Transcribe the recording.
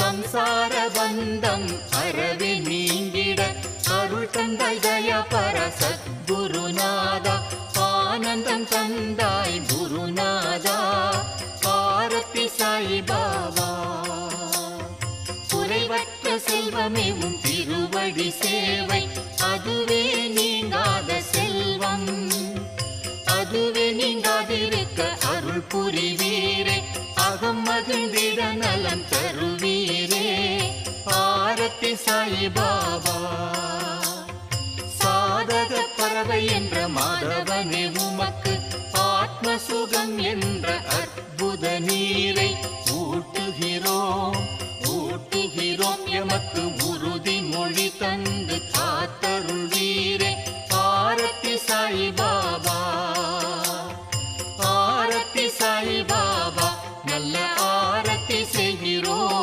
சம்சார பந்தம் அறவே நீங்கிட அருள் தந்தாய் தயாபர சத்குருநாதா ஆனந்தம் தந்தாய் குருநாதா ஆரத்தி சாயிபாபா குறைவற்ற செல்வமே உன் திருவடி சேவை அதுவே நீங்காத செல்வம் அதுவே நீங்காதிருக்க அருள் புரிவீரே அகம் மகிழ்ந்திட நலம் தருவீரே ஆரத்தி சாயிபாபா சாதக பறவை என்ற மாதவனே உமக்கு ஆத்ம சுகம் என்ற அற்புத நீரை ஊட்டுகிறோம் எமக்கு